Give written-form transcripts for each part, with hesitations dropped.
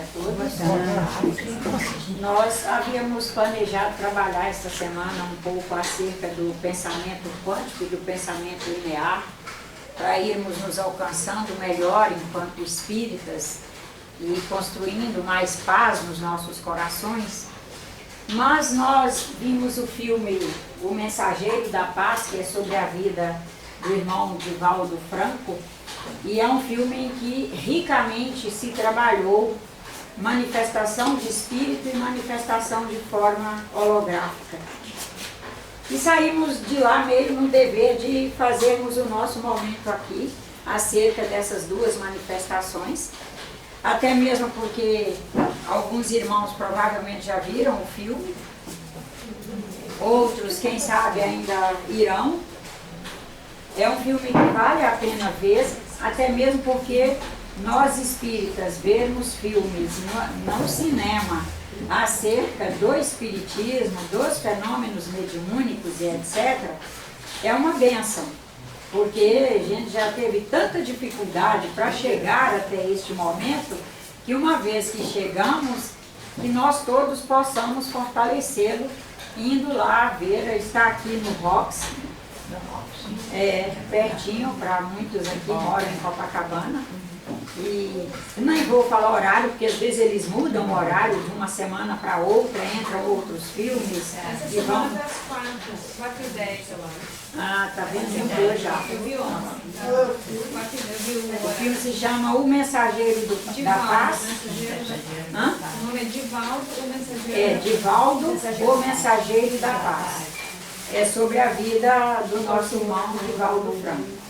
a todos. Nós havíamos planejado trabalhar esta semana um pouco acerca do pensamento quântico e do pensamento linear, para irmos nos alcançando melhor enquanto espíritas e construindo mais paz nos nossos corações. Mas nós vimos o filme O Mensageiro da Paz, que é sobre a vida do irmão Divaldo Franco, e é um filme em que ricamente se trabalhou manifestação de espírito e manifestação de forma holográfica. E saímos de lá meio no dever de fazermos o nosso momento aqui acerca dessas duas manifestações, até mesmo porque alguns irmãos provavelmente já viram o filme, outros, quem sabe, ainda irão. É um filme que vale a pena ver, até mesmo porque nós espíritas vermos filmes no cinema acerca do espiritismo, dos fenômenos mediúnicos e etc., é uma bênção, porque a gente já teve tanta dificuldade para chegar até este momento, que uma vez que chegamos, que nós todos possamos fortalecê-lo, indo lá ver, está aqui no Rox, pertinho, para muitos aqui moram em Copacabana. E nem vou falar horário, porque às vezes eles mudam o horário de uma semana para outra, entram outros filmes. Essa e vão... das 4h10, eu acho. Ah, tá vendo? Mudou já. Eu vi ontem. O filme se chama O Mensageiro da Paz. O nome é Divaldo, o Mensageiro. É, Divaldo, o Mensageiro da Paz. É sobre a vida do nosso irmão Divaldo Franco.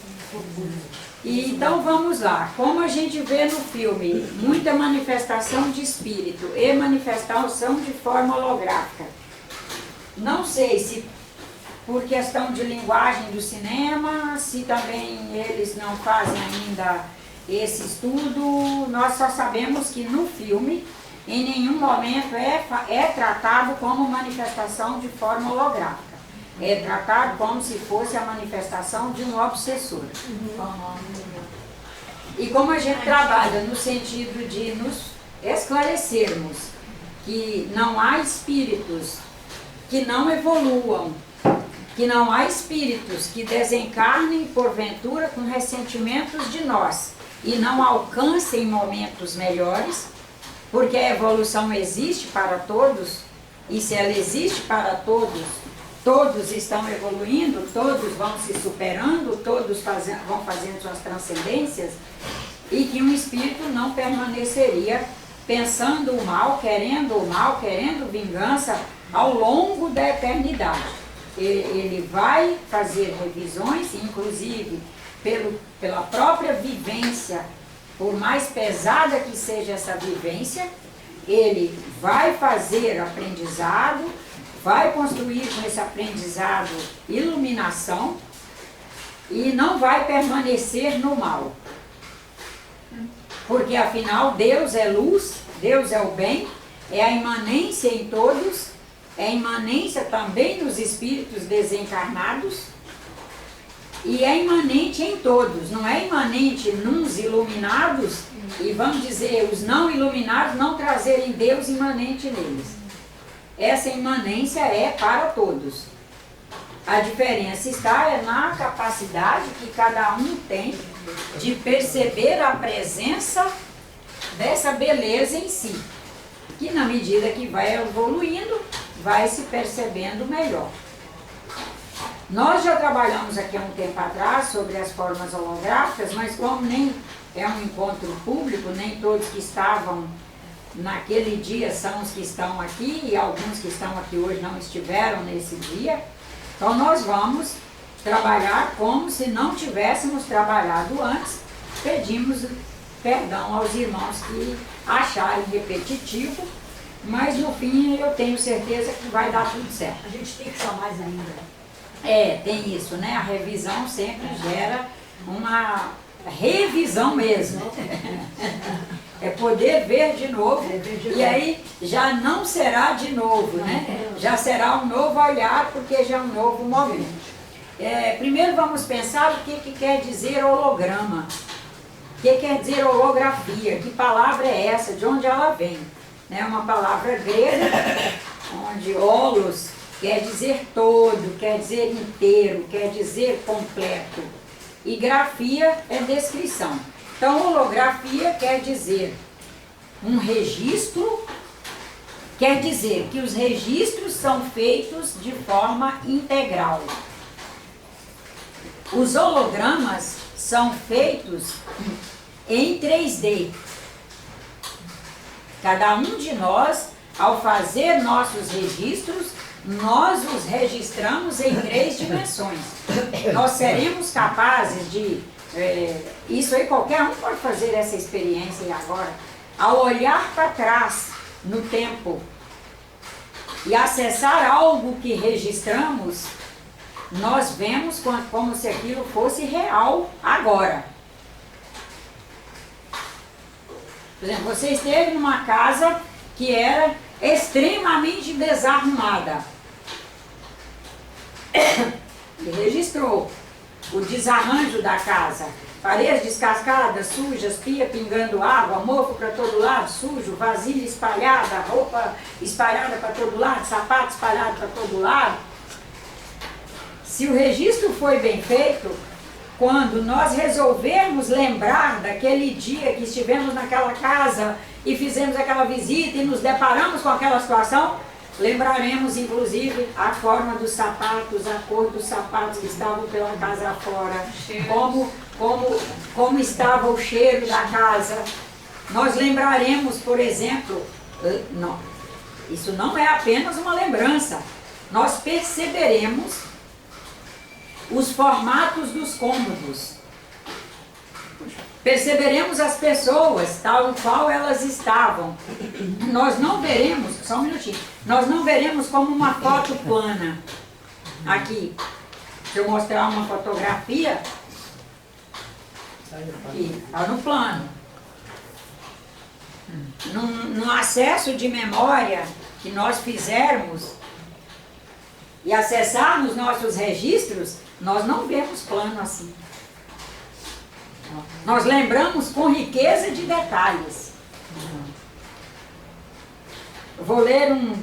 E então vamos lá, como a gente vê no filme, muita manifestação de espírito e manifestação de forma holográfica. Não sei se por questão de linguagem do cinema, se também eles não fazem ainda esse estudo, nós só sabemos que no filme, em nenhum momento é tratado como manifestação de forma holográfica. É tratado como se fosse a manifestação de um obsessor. E como a gente trabalha no sentido de nos esclarecermos que não há espíritos que não evoluam, que não há espíritos que desencarnem porventura com ressentimentos de nós e não alcancem momentos melhores, porque a evolução existe para todos, e se ela existe para todos, todos estão evoluindo, todos vão se superando, todos vão fazendo suas transcendências, e que um espírito não permaneceria pensando o mal, querendo vingança ao longo da eternidade. Ele vai fazer revisões, inclusive pela própria vivência, por mais pesada que seja essa vivência, ele vai fazer aprendizado, vai construir com esse aprendizado iluminação e não vai permanecer no mal. Porque afinal Deus é luz, Deus é o bem, é a imanência em todos, é a imanência também nos espíritos desencarnados e é imanente em todos, não é imanente nos iluminados e vamos dizer, os não iluminados não trazerem Deus imanente neles. Essa imanência é para todos. A diferença está na capacidade que cada um tem de perceber a presença dessa beleza em si, que na medida que vai evoluindo, vai se percebendo melhor. Nós já trabalhamos aqui há um tempo atrás sobre as formas holográficas, mas como nem é um encontro público, nem todos que estavam naquele dia são os que estão aqui, e alguns que estão aqui hoje não estiveram nesse dia. Então nós vamos trabalhar como se não tivéssemos trabalhado antes. Pedimos perdão aos irmãos que acharem repetitivo, mas no fim eu tenho certeza que vai dar tudo certo. A gente tem que falar mais ainda. Tem isso, né? A revisão sempre gera uma revisão mesmo. É poder ver de novo, e aí já não será de novo, né? Já será um novo olhar, porque já é um novo momento. Primeiro vamos pensar o que quer dizer holograma. O que quer dizer holografia? Que palavra é essa? De onde ela vem? É uma palavra grega, onde holos quer dizer todo, quer dizer inteiro, quer dizer completo. E grafia é descrição. Então, holografia quer dizer um registro, quer dizer que os registros são feitos de forma integral. Os hologramas são feitos em 3D. Cada um de nós, ao fazer nossos registros, nós os registramos em 3 dimensões. Nós seremos capazes de... isso aí qualquer um pode fazer essa experiência aí agora. Ao olhar para trás no tempo e acessar algo que registramos, nós vemos como se aquilo fosse real agora. Por exemplo, você esteve numa casa que era extremamente desarrumada. E registrou o desarranjo da casa. Paredes descascadas, sujas, pia pingando água, mofo para todo lado, sujo, vasilha espalhada, roupa espalhada para todo lado, sapato espalhado para todo lado. Se o registro foi bem feito, quando nós resolvermos lembrar daquele dia que estivemos naquela casa e fizemos aquela visita e nos deparamos com aquela situação, lembraremos inclusive a forma dos sapatos, a cor dos sapatos que estavam pela casa afora, como estava o cheiro da casa. Nós lembraremos, por exemplo, não, isso não é apenas uma lembrança, nós perceberemos os formatos dos cômodos. Perceberemos as pessoas tal qual elas estavam. Nós não veremos, só um minutinho, nós não veremos como uma foto plana. Aqui, se eu mostrar uma fotografia, aqui, está no plano. No acesso de memória que nós fizermos e acessarmos nossos registros, nós não vemos plano assim. Nós lembramos com riqueza de detalhes. Eu vou ler um...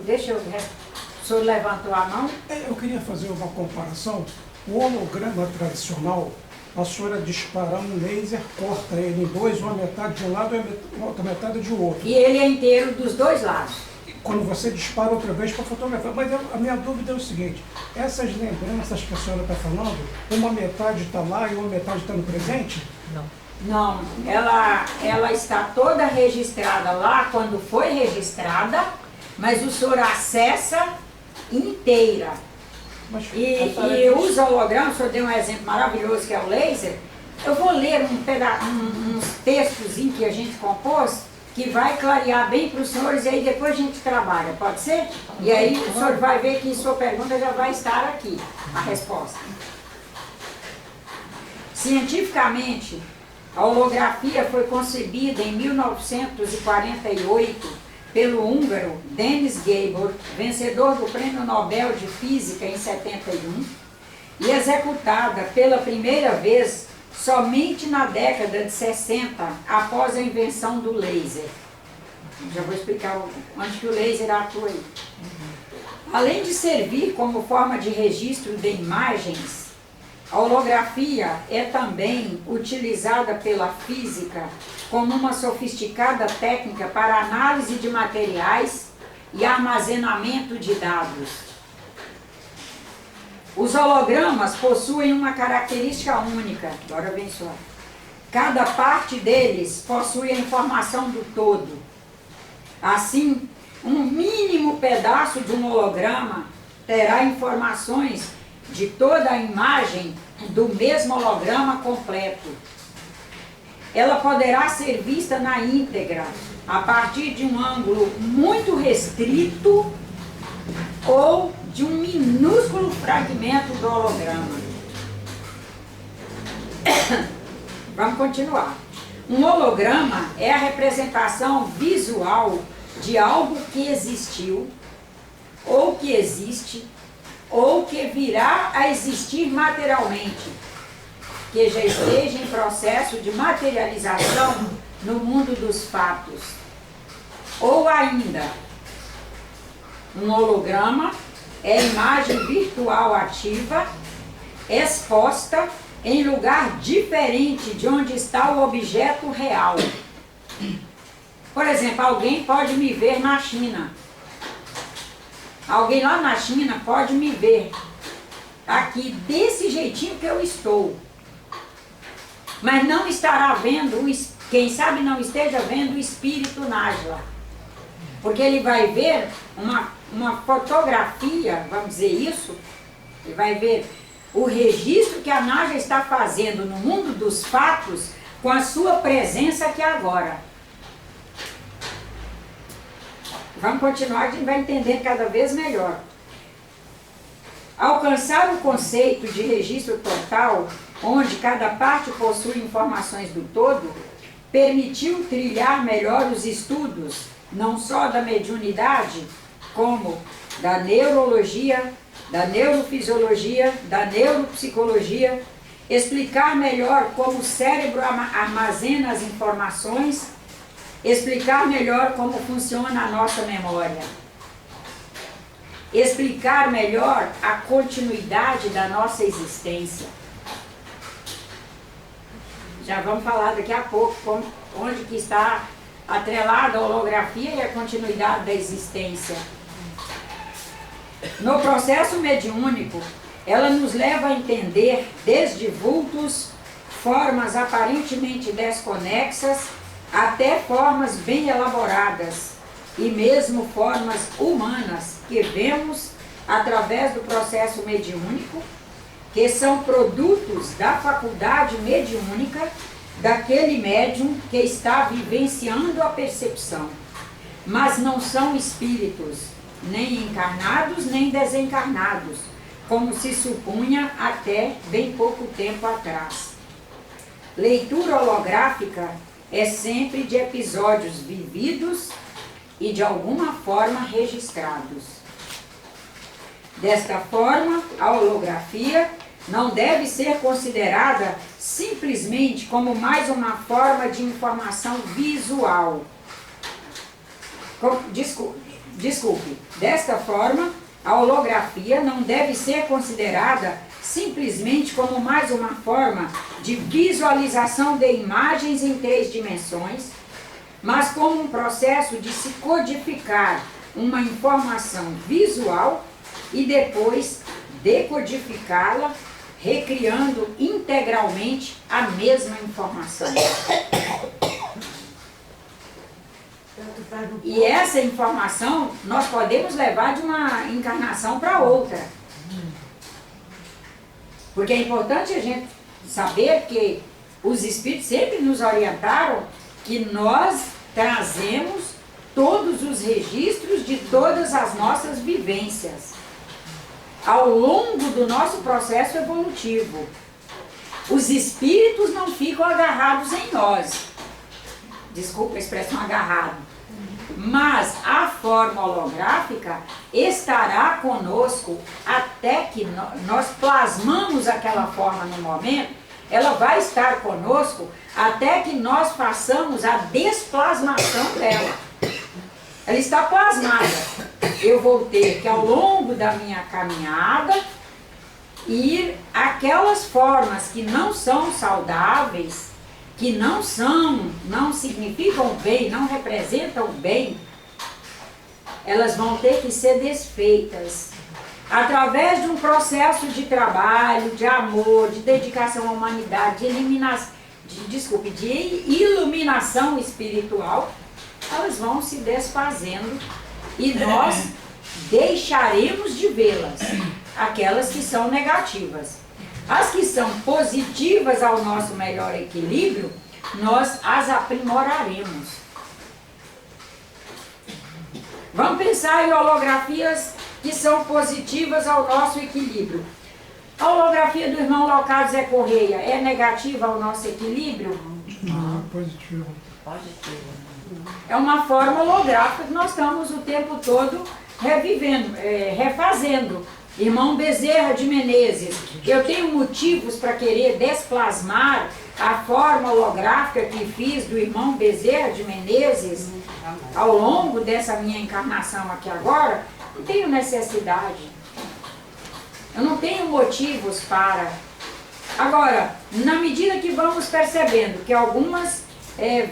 Deixa eu... O senhor levantou a mão? Eu queria fazer uma comparação. O holograma tradicional, a senhora dispara um laser, corta ele em 2, uma metade de um lado e outra metade de outro. E ele é inteiro dos 2 lados. Quando você dispara outra vez para fotografar. Mas a minha dúvida é o seguinte, essas lembranças que a senhora está falando, uma metade está lá e uma metade está no presente? Não, ela está toda registrada lá quando foi registrada, mas o senhor acessa inteira. Mas E os hologramas, o senhor deu um exemplo maravilhoso que é o laser. Eu vou ler uns textos que a gente compôs, que vai clarear bem para os senhores, e aí depois a gente trabalha, pode ser? E aí o senhor vai ver que sua pergunta já vai estar aqui, a resposta. Cientificamente, a holografia foi concebida em 1948 pelo húngaro Denis Gabor, vencedor do Prêmio Nobel de Física em 71, e executada pela primeira vez somente na década de 60, após a invenção do laser. Já vou explicar onde que o laser atua aí. Além de servir como forma de registro de imagens, a holografia é também utilizada pela física como uma sofisticada técnica para análise de materiais e armazenamento de dados. Os hologramas possuem uma característica única. Agora vem só. Cada parte deles possui a informação do todo. Assim, um mínimo pedaço de um holograma terá informações de toda a imagem do mesmo holograma completo. Ela poderá ser vista na íntegra, a partir de um ângulo muito restrito ou de um minúsculo fragmento do holograma. Vamos continuar. Um holograma é a representação visual de algo que existiu, ou que existe, ou que virá a existir materialmente. que já esteja em processo de materialização no mundo dos fatos. Ou ainda, um holograma é imagem virtual ativa, exposta em lugar diferente de onde está o objeto real. Por exemplo, alguém pode me ver na China. Alguém lá na China pode me ver aqui desse jeitinho que eu estou. Mas não estará vendo, quem sabe não esteja vendo o espírito Nájila. Porque ele vai ver uma fotografia, vamos dizer isso, ele vai ver o registro que a Nájila está fazendo no mundo dos fatos com a sua presença aqui agora. Vamos continuar, a gente vai entender cada vez melhor. Alcançar o conceito de registro total, onde cada parte possui informações do todo, permitiu trilhar melhor os estudos, não só da mediunidade, como da neurologia, da neurofisiologia, da neuropsicologia, explicar melhor como o cérebro armazena as informações, explicar melhor como funciona a nossa memória, explicar melhor a continuidade da nossa existência. Já vamos falar daqui a pouco onde que está atrelada a holografia e a continuidade da existência. No processo mediúnico, ela nos leva a entender desde vultos, formas aparentemente desconexas, até formas bem elaboradas e mesmo formas humanas que vemos através do processo mediúnico, que são produtos da faculdade mediúnica daquele médium que está vivenciando a percepção, mas não são espíritos, nem encarnados nem desencarnados, como se supunha até bem pouco tempo atrás. Leitura holográfica é sempre de episódios vividos e de alguma forma registrados. Desta forma, a holografia não deve ser considerada simplesmente como mais uma forma de informação visual. Desculpe. Desta forma, a holografia não deve ser considerada simplesmente como mais uma forma de visualização de imagens em 3 dimensões, mas como um processo de se codificar uma informação visual e depois decodificá-la, recriando integralmente a mesma informação. E essa informação nós podemos levar de uma encarnação para outra. Porque é importante a gente saber que os espíritos sempre nos orientaram que nós trazemos todos os registros de todas as nossas vivências ao longo do nosso processo evolutivo. Os espíritos não ficam agarrados em nós. Desculpa a expressão agarrado. Mas a forma holográfica estará conosco até que nós plasmamos aquela forma no momento. Ela vai estar conosco até que nós façamos a desplasmação dela. Ela está plasmada. Eu vou ter que, ao longo da minha caminhada, ir aquelas formas que não são saudáveis, que não significam bem, não representam bem, elas vão ter que ser desfeitas. Através de um processo de trabalho, de amor, de dedicação à humanidade, de iluminação espiritual, elas vão se desfazendo e nós deixaremos de vê-las, aquelas que são negativas. As que são positivas ao nosso melhor equilíbrio, nós as aprimoraremos. Vamos pensar em holografias que são positivas ao nosso equilíbrio. A holografia do irmão Leocádio Zé Correia é negativa ao nosso equilíbrio? Não, positiva. É uma forma holográfica que nós estamos o tempo todo revivendo, refazendo, Irmão Bezerra de Menezes, eu tenho motivos para querer desplasmar a forma holográfica que fiz do irmão Bezerra de Menezes ao longo dessa minha encarnação aqui agora? Não tenho necessidade. Eu não tenho motivos para. Agora, na medida que vamos percebendo que algumas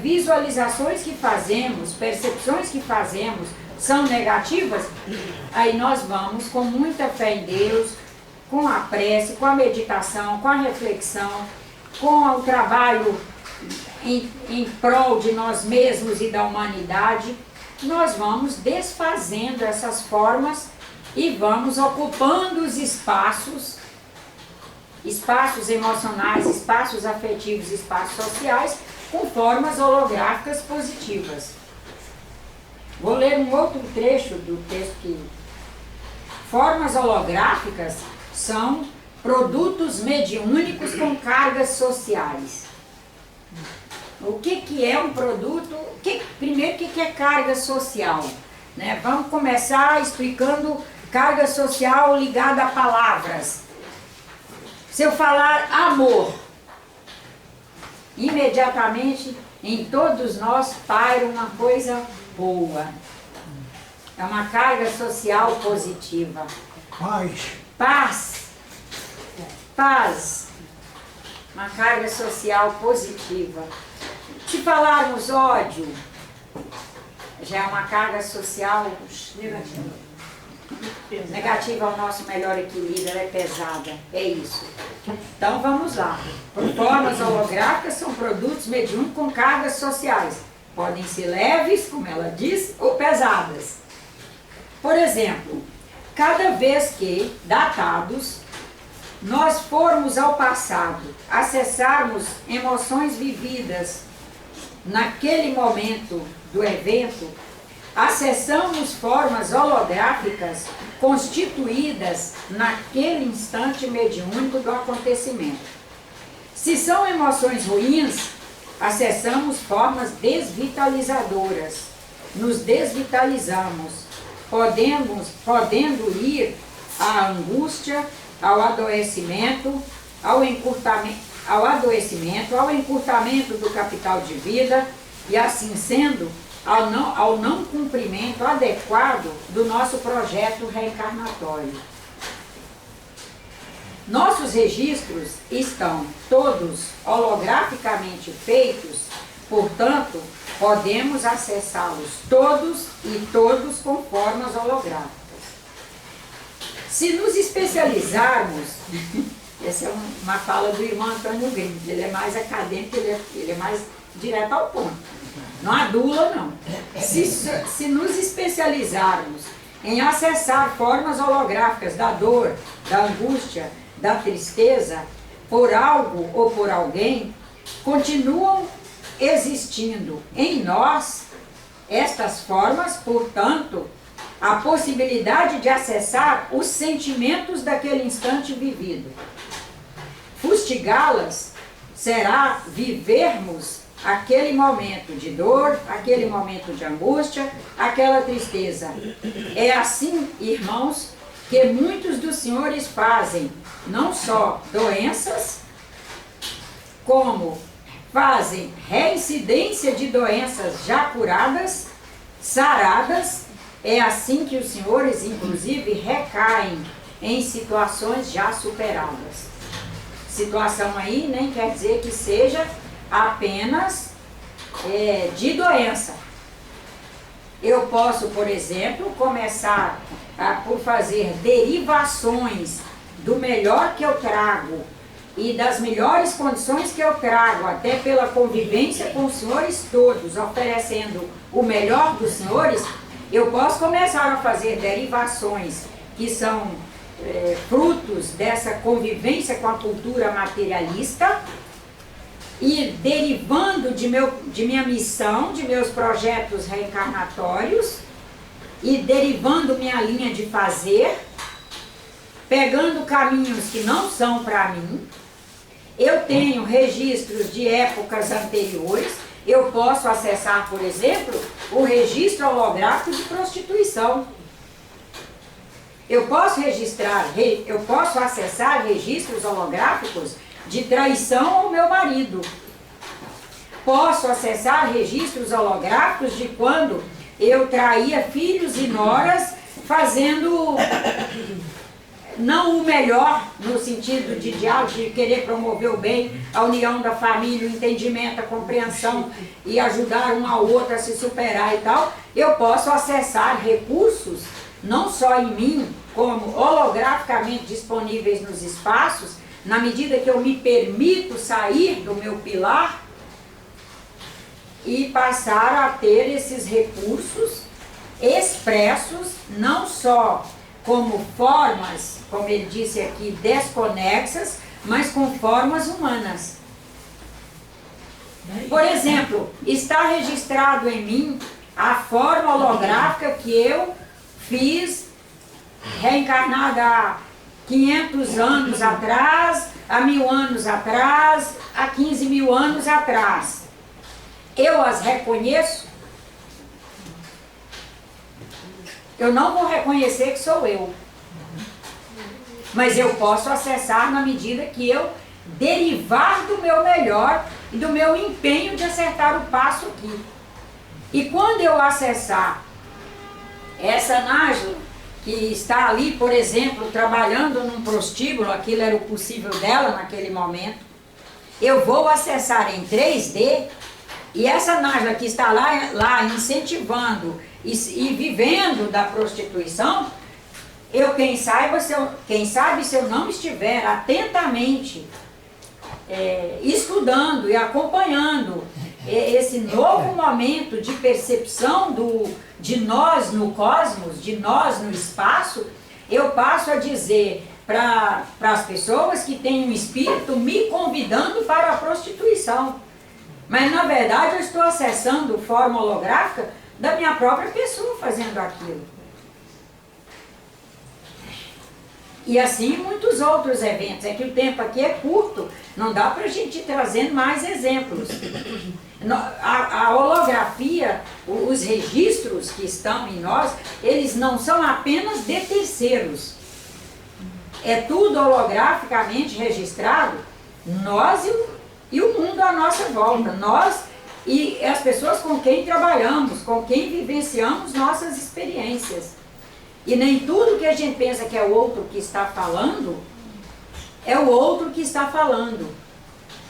visualizações que fazemos, percepções que fazemos, são negativas, aí nós vamos com muita fé em Deus, com a prece, com a meditação, com a reflexão, com o trabalho em prol de nós mesmos e da humanidade, nós vamos desfazendo essas formas e vamos ocupando os espaços emocionais, espaços afetivos, espaços sociais, com formas holográficas positivas. Vou ler um outro trecho do texto que formas holográficas são produtos mediúnicos com cargas sociais. O que é um produto? Primeiro, o que é carga social? Né? Vamos começar explicando carga social ligada a palavras. Se eu falar amor, imediatamente em todos nós paira uma coisa boa. É uma carga social positiva. Paz. Uma carga social positiva. Se falarmos ódio, já é uma carga social negativa ao nosso melhor equilíbrio, ela é pesada, é isso. Então vamos lá. Formas holográficas são produtos mediúnicos com cargas sociais. Podem ser leves, como ela diz, ou pesadas. Por exemplo, cada vez que, datados, nós formos ao passado, acessarmos emoções vividas naquele momento do evento, acessamos formas holográficas constituídas naquele instante mediúnico do acontecimento. Se são emoções ruins, acessamos formas desvitalizadoras, nos desvitalizamos, podendo ir à angústia, ao adoecimento, ao encurtamento do capital de vida e, assim sendo, ao não cumprimento adequado do nosso projeto reencarnatório. Nossos registros estão todos holograficamente feitos, portanto, podemos acessá-los todos e todos com formas holográficas. Se nos especializarmos, essa é uma fala do irmão Antônio Grinde, ele é mais acadêmico, ele é mais direto ao ponto. Não adula, não. Se nos especializarmos em acessar formas holográficas da dor, da angústia, da tristeza, por algo ou por alguém, continuam existindo em nós estas formas, portanto, a possibilidade de acessar os sentimentos daquele instante vivido. Fustigá-las será vivermos aquele momento de dor, aquele momento de angústia, aquela tristeza. É assim, irmãos, que muitos dos senhores fazem não só doenças, como fazem reincidência de doenças já curadas, saradas. É assim que os senhores, inclusive, recaem em situações já superadas. Situação aí nem quer dizer que seja apenas de doença. Eu posso, por exemplo, começar por fazer derivações do melhor que eu trago e das melhores condições que eu trago, até pela convivência com os senhores todos, oferecendo o melhor dos senhores. Eu posso começar a fazer derivações que são frutos dessa convivência com a cultura materialista e derivando de minha missão, de meus projetos reencarnatórios e derivando minha linha de fazer, pegando caminhos que não são para mim. Eu tenho registros de épocas anteriores. Eu posso acessar, por exemplo, o registro holográfico de prostituição. Eu posso eu posso acessar registros holográficos de traição ao meu marido. Posso acessar registros holográficos de quando eu traía filhos e noras, fazendo não o melhor, no sentido de diálogo, de querer promover o bem, a união da família, o entendimento, a compreensão e ajudar um ao outro a se superar e tal. Eu posso acessar recursos, não só em mim, como holograficamente disponíveis nos espaços, na medida que eu me permito sair do meu pilar e passar a ter esses recursos expressos, não só como formas, como ele disse aqui, desconexas, mas com formas humanas. Por exemplo, está registrado em mim a forma holográfica que eu fiz, reencarnada há 500 anos atrás, há 1000 anos atrás, há 15 mil anos atrás. Eu as reconheço? Eu não vou reconhecer que sou eu. Mas eu posso acessar na medida que eu derivar do meu melhor e do meu empenho de acertar o passo aqui. E quando eu acessar essa Nájila, que está ali, por exemplo, trabalhando num prostíbulo, aquilo era o possível dela naquele momento, eu vou acessar em 3D, e essa Nájila que está lá incentivando e vivendo da prostituição, quem sabe se eu não estiver atentamente estudando e acompanhando esse novo momento de percepção de nós no cosmos, de nós no espaço, eu passo a dizer para as pessoas que têm um espírito me convidando para a prostituição. Mas na verdade eu estou acessando forma holográfica da minha própria pessoa fazendo aquilo. E assim muitos outros eventos. É que o tempo aqui é curto, não dá para a gente ir trazendo mais exemplos. A holografia, os registros que estão em nós, eles não são apenas de terceiros. É tudo holograficamente registrado, nós e o mundo à nossa volta. Nós e as pessoas com quem trabalhamos, com quem vivenciamos nossas experiências. E nem tudo que a gente pensa que é o outro que está falando, é o outro que está falando.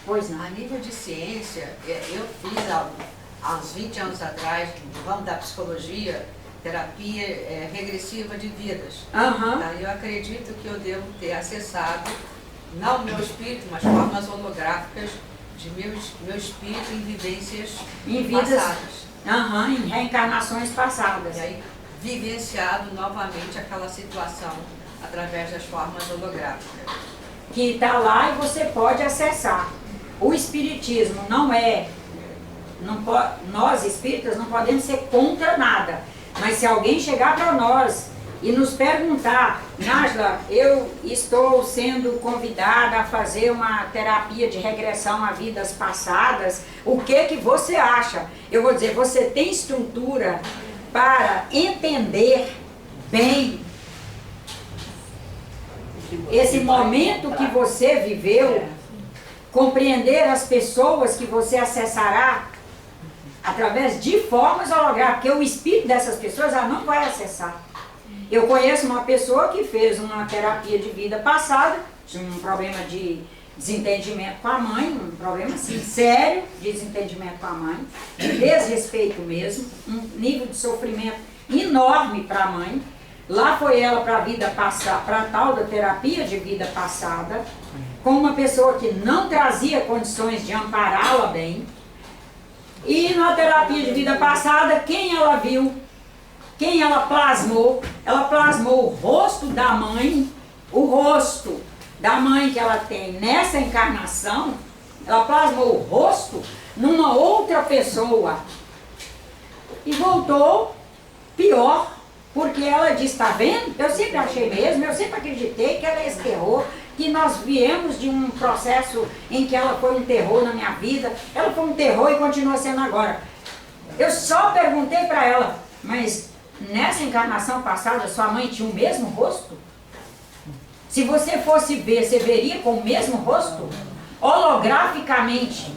Pois não. A nível de ciência, eu fiz há uns 20 anos atrás, no ramo da psicologia, terapia regressiva de vidas. Tá? Eu acredito que eu devo ter acessado, não o meu espírito, mas formas holográficas de meu espírito em vivências passadas. Em reencarnações passadas. E aí, vivenciado novamente aquela situação através das formas holográficas. Que está lá e você pode acessar. O espiritismo nós espíritas não podemos ser contra nada. Mas se alguém chegar para nós e nos perguntar, Nájila, eu estou sendo convidada a fazer uma terapia de regressão a vidas passadas, o que você acha? Eu vou dizer, você tem estrutura para entender bem esse momento que você viveu, compreender as pessoas que você acessará através de formas holográficas, porque o espírito dessas pessoas ela não vai acessar. Eu conheço uma pessoa que fez uma terapia de vida passada, tinha um problema de desentendimento com a mãe, um problema assim, sério de desentendimento com a mãe, de desrespeito mesmo, um nível de sofrimento enorme para a mãe. Lá foi ela para a vida passada, para a tal da terapia de vida passada, com uma pessoa que não trazia condições de ampará-la bem. E na terapia de vida passada, quem ela viu? Quem ela plasmou? Ela plasmou o rosto da mãe, o rosto da mãe que ela tem nessa encarnação, ela plasmou o rosto numa outra pessoa. E voltou pior, porque ela disse, tá vendo? Eu sempre achei mesmo, eu sempre acreditei que ela é esse terror, que nós viemos de um processo em que ela foi um terror na minha vida, ela foi um terror e continua sendo agora. Eu só perguntei para ela, mas nessa encarnação passada, sua mãe tinha o mesmo rosto? Se você fosse ver, você veria com o mesmo rosto? Holograficamente,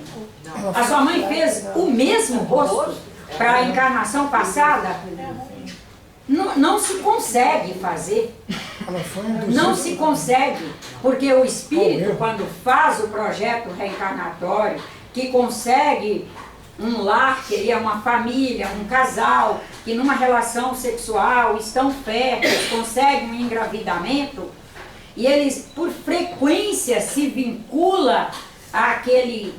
a sua mãe fez o mesmo rosto para a encarnação passada? Não se consegue fazer. Não se consegue, porque o espírito, quando faz o projeto reencarnatório, que consegue um lar, que é uma família, um casal, que numa relação sexual estão férteis, conseguem um engravidamento, e eles, por frequência, se vincula àquele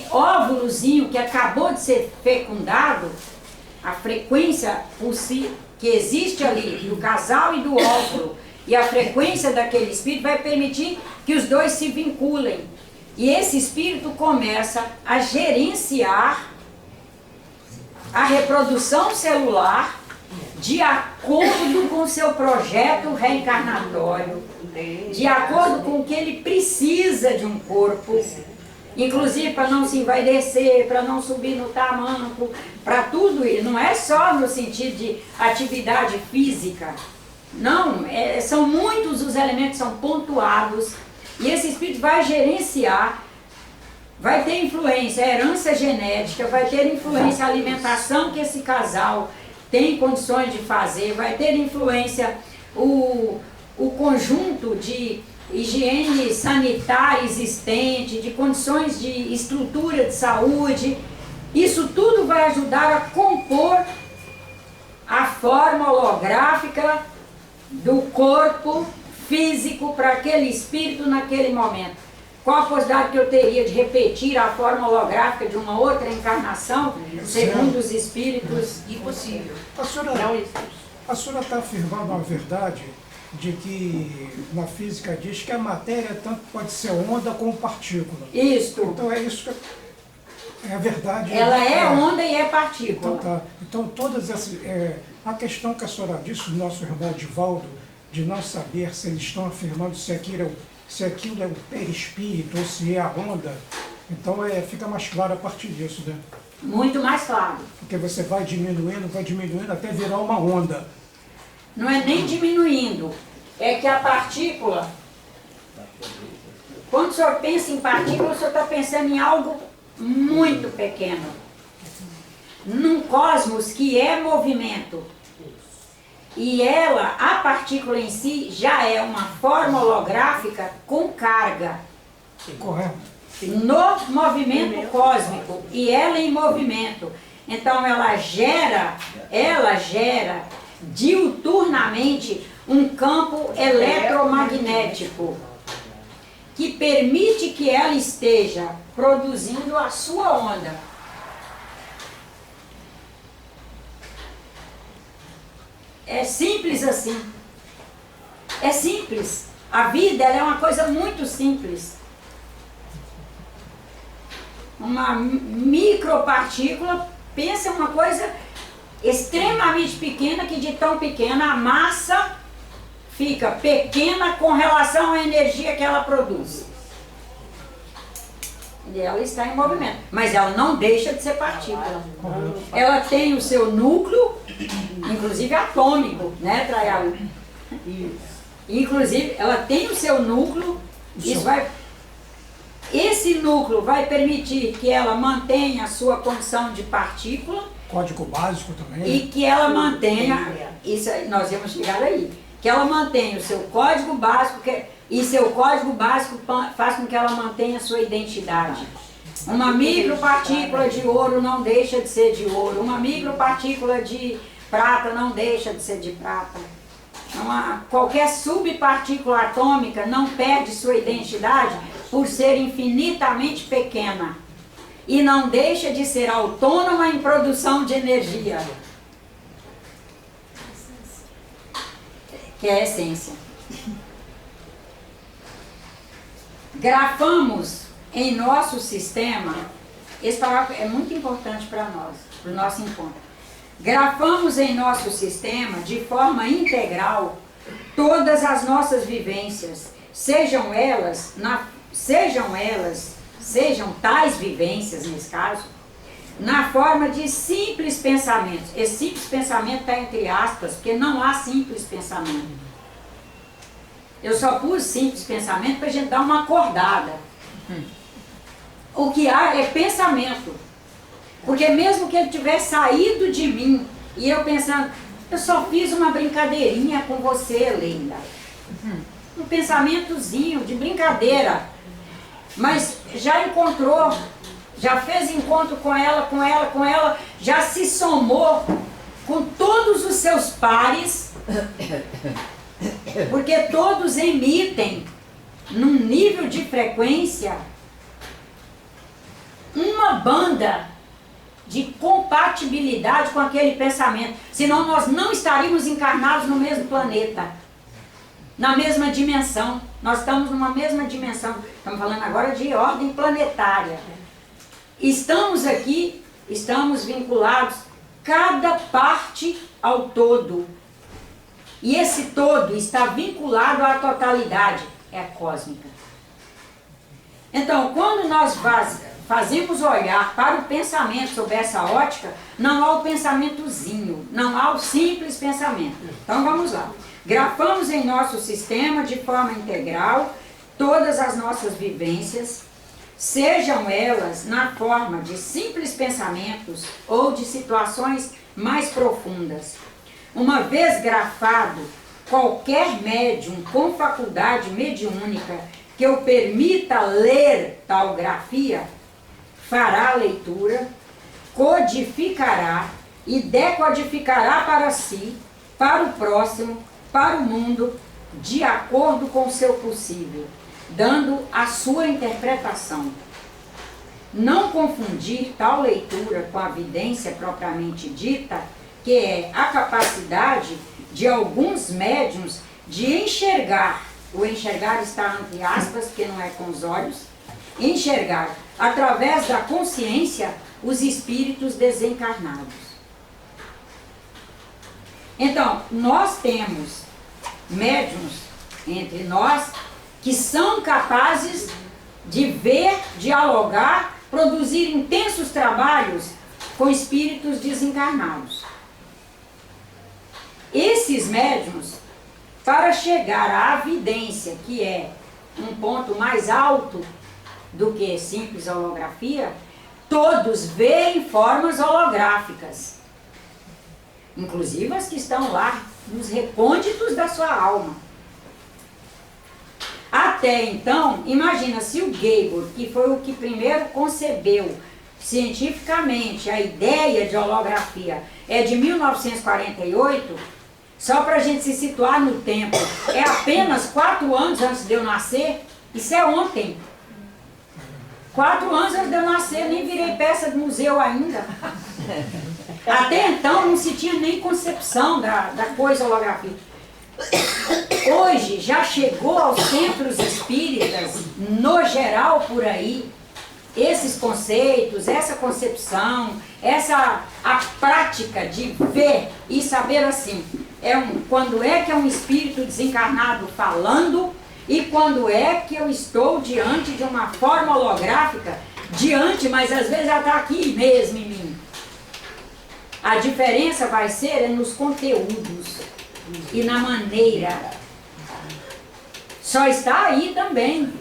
óvulozinho que acabou de ser fecundado, a frequência por si, que existe ali, do casal e do óvulo, e a frequência daquele espírito vai permitir que os dois se vinculem. E esse espírito começa a gerenciar a reprodução celular de acordo com o seu projeto reencarnatório, de acordo com o que ele precisa de um corpo, inclusive para não se envaidecer, para não subir no tamanco, para tudo isso. Não é só no sentido de atividade física, não, são muitos os elementos que são pontuados, e esse espírito vai gerenciar, vai ter influência, a herança genética, vai ter influência a alimentação que esse casal tem condições de fazer, vai ter influência o conjunto de higiene sanitária existente, de condições de estrutura de saúde. Isso tudo vai ajudar a compor a forma holográfica do corpo físico para aquele espírito naquele momento. Qual a possibilidade que eu teria de repetir a forma holográfica de uma outra encarnação, segundo os espíritos? Impossível. A senhora está afirmando a verdade de que na física diz que a matéria tanto pode ser onda como partícula. Isto. Então é isso que é a verdade. Ela é onda e é partícula. Então, tá. Então todas essas... a questão que a senhora disse do nosso irmão Divaldo, de não saber se eles estão afirmando se aquilo é o perispírito ou se é a onda, então fica mais claro a partir disso, né? Muito mais claro. Porque você vai diminuindo até virar uma onda. Não é nem diminuindo, é que a partícula, quando o senhor pensa em partícula, o senhor está pensando em algo muito pequeno. Num cosmos que é movimento. E a partícula em si, já é uma forma holográfica com carga. Correto. No movimento cósmico. E ela em movimento. Então ela gera diuturnamente um campo eletromagnético que permite que ela esteja produzindo a sua onda. É simples assim. É simples. A vida ela é uma coisa muito simples. Uma micropartícula, pensa uma coisa extremamente pequena, que de tão pequena a massa fica pequena com relação à energia que ela produz. E ela está em movimento, mas ela não deixa de ser partícula. Ela tem o seu núcleo, inclusive atômico, né, Traiaú? Inclusive, ela tem o seu núcleo, esse núcleo vai permitir que ela mantenha a sua condição de partícula. Código básico também. E que ela mantenha, isso nós vamos chegar aí, que ela mantenha o seu código básico, e seu código básico faz com que ela mantenha a sua identidade. Uma micropartícula de ouro não deixa de ser de ouro, uma micropartícula de prata não deixa de ser de prata. Qualquer subpartícula atômica não perde sua identidade por ser infinitamente pequena. E não deixa de ser autônoma em produção de energia. Que é a essência. Grafamos em nosso sistema, esse parágrafo é muito importante para nós, para o nosso encontro. Grafamos em nosso sistema, de forma integral, todas as nossas vivências, sejam tais vivências, nesse caso, na forma de simples pensamentos. Esse simples pensamento está entre aspas, porque não há simples pensamento. Eu só pus simples pensamento para a gente dar uma acordada. O que há é pensamento. Porque mesmo que ele tivesse saído de mim, e eu pensando, eu só fiz uma brincadeirinha com você, Linda. Um pensamentozinho de brincadeira. Mas já encontrou, já fez encontro com ela, já se somou com todos os seus pares, porque todos emitem num nível de frequência uma banda de compatibilidade com aquele pensamento. Senão nós não estaríamos encarnados no mesmo planeta, na mesma dimensão. Nós estamos numa mesma dimensão. Estamos falando agora de ordem planetária. Estamos aqui, estamos vinculados, cada parte ao todo. E esse todo está vinculado à totalidade, é a cósmica. Então, quando nós fazemos olhar para o pensamento sob essa ótica, não há o pensamentozinho, não há o simples pensamento. Então vamos lá. Grafamos em nosso sistema de forma integral todas as nossas vivências, sejam elas na forma de simples pensamentos ou de situações mais profundas. Uma vez grafado, qualquer médium com faculdade mediúnica que o permita ler tal grafia, fará a leitura, codificará e decodificará para si, para o próximo, para o mundo, de acordo com o seu possível, dando a sua interpretação. Não confundir tal leitura com a vidência propriamente dita, que é a capacidade de alguns médiuns de enxergar, o enxergar está entre aspas, porque não é com os olhos, enxergar através da consciência os espíritos desencarnados. Então, nós temos médiuns entre nós que são capazes de ver, dialogar, produzir intensos trabalhos com espíritos desencarnados. Esses médiuns, para chegar à vidência, que é um ponto mais alto do que simples holografia, todos veem formas holográficas, inclusive as que estão lá nos recônditos da sua alma. Até então, imagina se o Gabor, que foi o que primeiro concebeu cientificamente a ideia de holografia, é de 1948, só para a gente se situar no tempo, é apenas 4 anos antes de eu nascer, isso é ontem. 4 anos antes de eu nascer, nem virei peça de museu ainda. Até então não se tinha nem concepção da coisa holografia. Hoje já chegou aos centros espíritas, no geral por aí, esses conceitos, essa concepção, a prática de ver e saber assim, quando é que é um espírito desencarnado falando e quando é que eu estou diante de uma forma holográfica, mas às vezes ela está aqui mesmo em mim. A diferença vai ser nos conteúdos e na maneira. Só está aí também.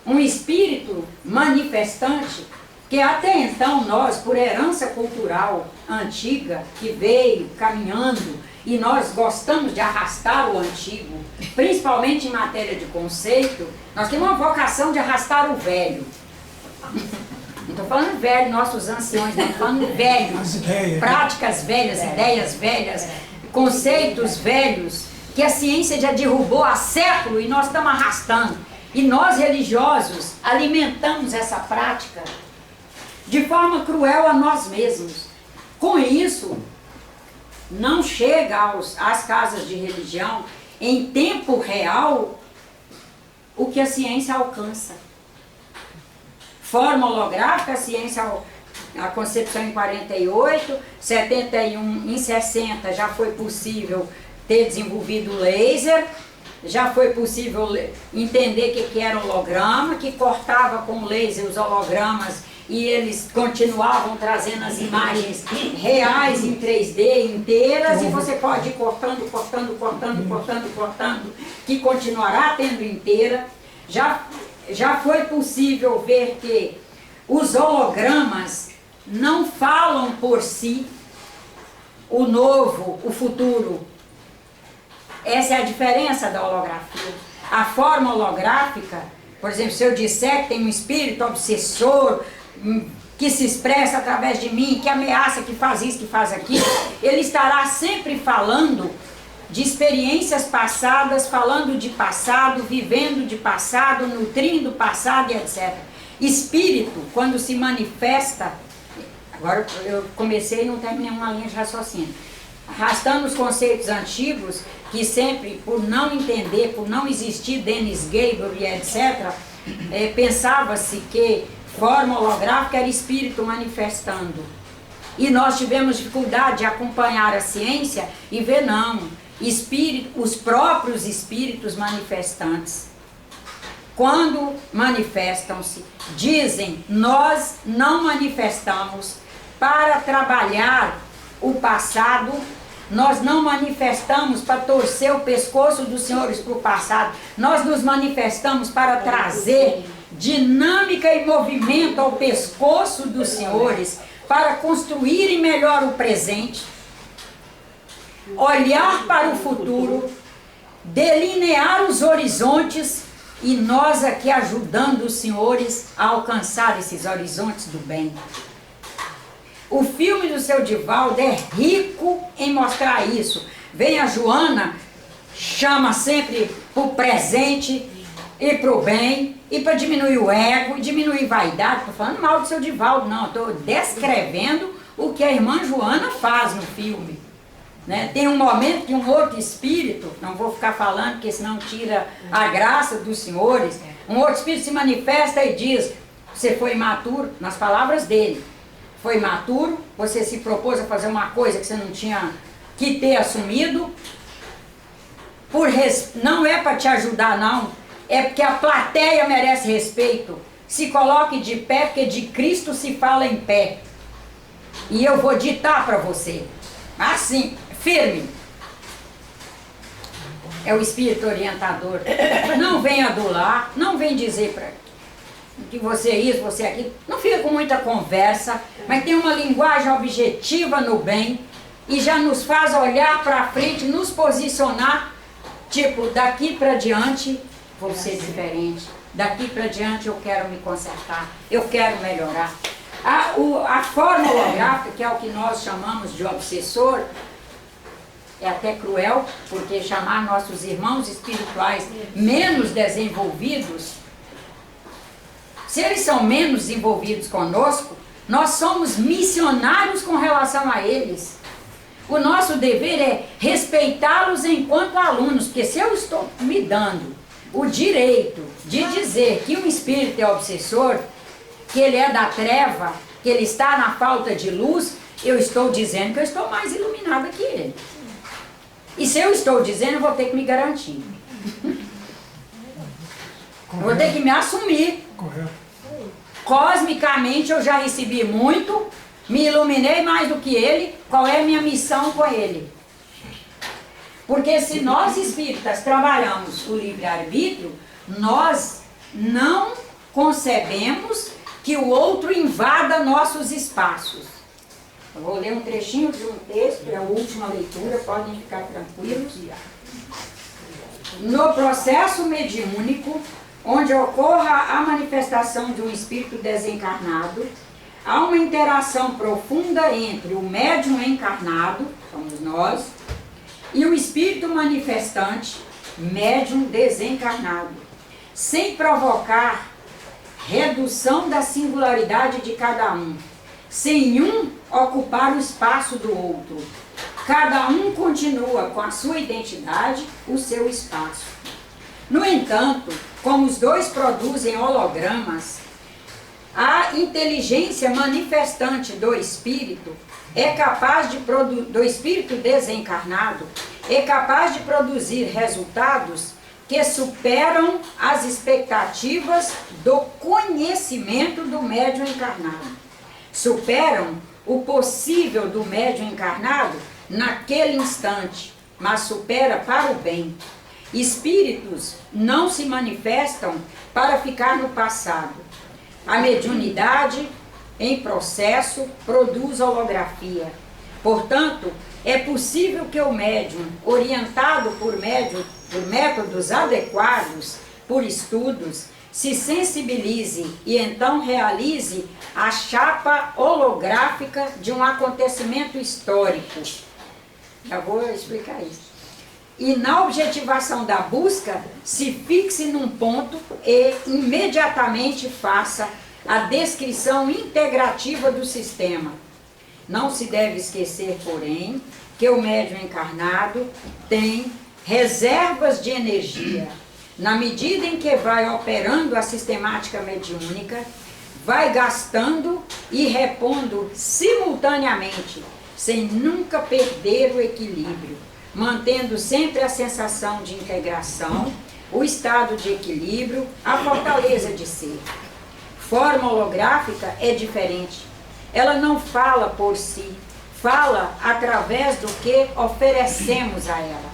Um espírito manifestante, que até então nós, por herança cultural antiga, que veio caminhando, e nós gostamos de arrastar o antigo, principalmente em matéria de conceito, nós temos uma vocação de arrastar o velho. Não estou falando velho, nossos anciões, não, estou falando velho, práticas velhas, ideias velhas, conceitos velhos, que a ciência já derrubou há século e nós estamos arrastando. E nós, religiosos, alimentamos essa prática de forma cruel a nós mesmos. Com isso, não chega às casas de religião, em tempo real, o que a ciência alcança. Forma holográfica, a ciência, a concepção em 48, 71, em 60 já foi possível ter desenvolvido o laser, já foi possível entender o que era holograma, que cortava com laser os hologramas e eles continuavam trazendo as imagens reais em 3D inteiras, e você pode ir cortando, que continuará tendo inteira. Já foi possível ver que os hologramas não falam por si o novo, o futuro. Essa é a diferença da holografia. A forma holográfica, por exemplo, se eu disser que tem um espírito obsessor que se expressa através de mim, que ameaça, que faz isso, que faz aquilo, ele estará sempre falando de experiências passadas, falando de passado, vivendo de passado, nutrindo o passado e etc. Espírito, quando se manifesta, agora eu comecei e não terminei uma linha de raciocínio, arrastando os conceitos antigos, que sempre, por não entender, por não existir Dennis Gable e etc., pensava-se que forma holográfica era espírito manifestando. E nós tivemos dificuldade de acompanhar a ciência e ver, não, os próprios espíritos manifestantes, quando manifestam-se, dizem: nós não manifestamos para trabalhar o passado, nós não manifestamos para torcer o pescoço dos senhores para o passado, nós nos manifestamos para trazer dinâmica e movimento ao pescoço dos senhores, para construírem melhor o presente, olhar para o futuro, delinear os horizontes, e nós aqui ajudando os senhores a alcançar esses horizontes do bem. O filme do seu Divaldo é rico em mostrar isso. Vem a Joana, chama sempre para o presente e para o bem, e para diminuir o ego, e diminuir vaidade. Estou falando mal do seu Divaldo, não, estou descrevendo o que a irmã Joana faz no filme. Né? Tem um momento que um outro espírito, não vou ficar falando, porque senão tira a graça dos senhores, um outro espírito se manifesta e diz: você foi imaturo, nas palavras dele, foi imaturo, você se propôs a fazer uma coisa que você não tinha que ter assumido, não é para te ajudar não, é porque a plateia merece respeito. Se coloque de pé, porque de Cristo se fala em pé, e eu vou ditar para você, assim, firme. É o espírito orientador. Não vem adular, não vem dizer para que você é isso, você é aquilo. Não fica com muita conversa, mas tem uma linguagem objetiva no bem, e já nos faz olhar para frente, nos posicionar, tipo, daqui para diante vou ser diferente, daqui para diante eu quero me consertar, eu quero melhorar. A forma holográfica, que é o que nós chamamos de obsessor, é até cruel, porque chamar nossos irmãos espirituais menos desenvolvidos, se eles são menos desenvolvidos conosco, nós somos missionários com relação a eles. O nosso dever é respeitá-los enquanto alunos, porque se eu estou me dando o direito de dizer que um espírito é obsessor, que ele é da treva, que ele está na falta de luz, eu estou dizendo que eu estou mais iluminada que ele. E se eu estou dizendo, eu vou ter que me garantir. Eu vou ter que me assumir. Correto. Cosmicamente eu já recebi muito, me iluminei mais do que ele. Qual é a minha missão com ele? Porque se nós espíritas trabalhamos o livre-arbítrio, nós não concebemos que o outro invada nossos espaços. Eu vou ler um trechinho de um texto, é a última leitura, podem ficar tranquilos. No processo mediúnico, onde ocorra a manifestação de um espírito desencarnado, há uma interação profunda entre o médium encarnado, somos nós, e o espírito manifestante, médium desencarnado, sem provocar redução da singularidade de cada um, sem um ocupar o espaço do outro. Cada um continua com a sua identidade, o seu espaço. No entanto, como os dois produzem hologramas, a inteligência manifestante do espírito do espírito desencarnado é capaz de produzir resultados que superam as expectativas do conhecimento do médium encarnado. Superam o possível do médium encarnado naquele instante, mas supera para o bem. Espíritos não se manifestam para ficar no passado. A mediunidade, em processo, produz holografia. Portanto, é possível que o médium, orientado por métodos adequados, por estudos, se sensibilize e então realize a chapa holográfica de um acontecimento histórico. Já vou explicar isso. E na objetivação da busca, se fixe num ponto e imediatamente faça a descrição integrativa do sistema. Não se deve esquecer, porém, que o médium encarnado tem reservas de energia. Na medida em que vai operando a sistemática mediúnica, vai gastando e repondo simultaneamente, sem nunca perder o equilíbrio, mantendo sempre a sensação de integração, o estado de equilíbrio, a fortaleza de ser. Forma holográfica é diferente. Ela não fala por si, fala através do que oferecemos a ela.